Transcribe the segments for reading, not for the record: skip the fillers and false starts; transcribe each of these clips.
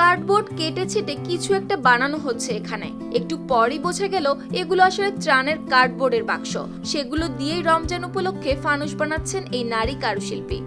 Cardboard কেটে ছেটে কিছু একটা বানানো হচ্ছে এখানে। একটু পরই বোঝা গেল এগুলো আসলে ত্রাণের কার্ডবোর্ডের বাক্স। সেগুলো দিয়েই রমজান উপলক্ষে ফানুস বানাচ্ছেন এই নারী কারুশিল্পী।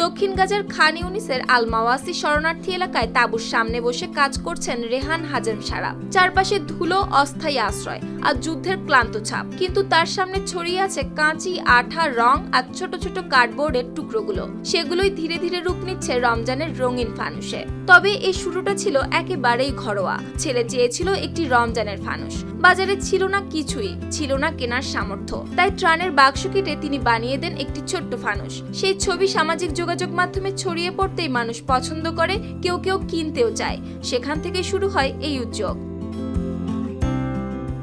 দক্ষিণ গাজার খান ইউনিসের আল মাওয়াসি শরণার্থী এলাকায় তাঁবুর সামনে বসে কাজ করছেন রেহান হাজেম সারা। চারপাশে ধুলো, অস্থায়ী আশ্রয় আর যুদ্ধের ক্লান্ত ছাপ, কিন্তু তার সামনে ছড়িয়ে আছে কাঁচি, আঠা, রং আর ছোট ছোট কার্ডবোর্ডের টুকরোগুলো। সেগুলোই ধীরে ধীরে রূপ নিচ্ছে রমজানের রঙিন ফানুসে। তবে এই শুরুটা ছিল একেবারেই ঘরোয়া। ছেলে চেয়েছিল একটি রমজানের ফানুস, বাজারে ছিল না কিছুই, ছিল না কেনার সামর্থ্য। তাই ত্রাণের বাক্স কেটে তিনি বানিয়ে দেন একটি ছোট্ট ফানুস। সেই ছবি সামাজিক যোগাযোগ মাধ্যমে ছড়িয়ে পড়তেই মানুষ পছন্দ করে, কেউ কেউ কিনতেও চায়। সেখান থেকে শুরু হয় এই উদ্যোগ।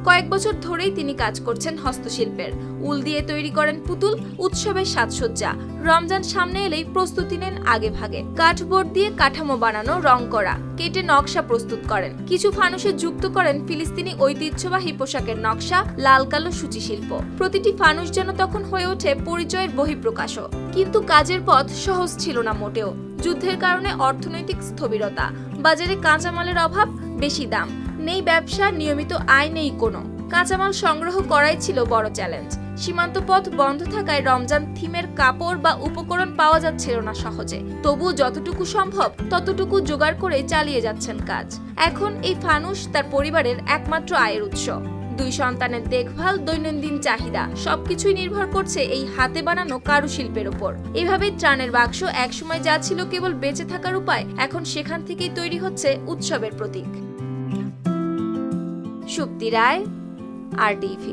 কয়েক বছর ধরেই তিনি কাজ করছেন হস্তশিল্পের। উল দিয়ে তৈরি করেন পুতুল, উৎসবের সাজসজ্জা। রমজান সামনে এলেই প্রস্তুতি নেন আগে ভাগে। কাঠবোর্ড দিয়ে কাঠামো বানানো, রং করা, কেটে নকশা প্রস্তুত করেন। কিছু ফানুসে যুক্ত করেন ফিলিস্তিনি ঐতিহ্যবাহী পোশাকের নকশা, লাল কালো সূচি শিল্প। প্রতিটি ফানুস যেন তখন হয়ে ওঠে পরিচয়ের বহিঃপ্রকাশও। কিন্তু কাজের পথ সহজ ছিল না মোটেও। যুদ্ধের কারণে অর্থনৈতিক স্থবিরতা, বাজারে কাঁচামালের অভাব, বেশি দাম, নেই ব্যবসা, নিয়মিত আয় নেই কোনো। কাঁচামাল সংগ্রহ করাই ছিল বড় চ্যালেঞ্জ। সীমান্ত পথ বন্ধ থাকায় রমজান থিমের কাপড় বা উপকরণ পাওয়া যাচ্ছিল না সহজে। তবু যতটুকু সম্ভব ততটুকু জোগাড় করে চালিয়ে যাচ্ছেন কাজ। এখন এই ফানুস তার পরিবারের একমাত্র আয়ের উৎস। 2 সন্তানের দেখভাল, দৈনন্দিন চাহিদা সবকিছুই নির্ভর করছে এই হাতে বানানো কারুশিল্পের উপর। এভাবেই ত্রাণের বাক্স একসময় যা ছিল কেবল বেঁচে থাকার উপায়, এখন সেখান থেকেই তৈরি হচ্ছে উৎসবের প্রতীক। সুপ্তি রায়, RTV।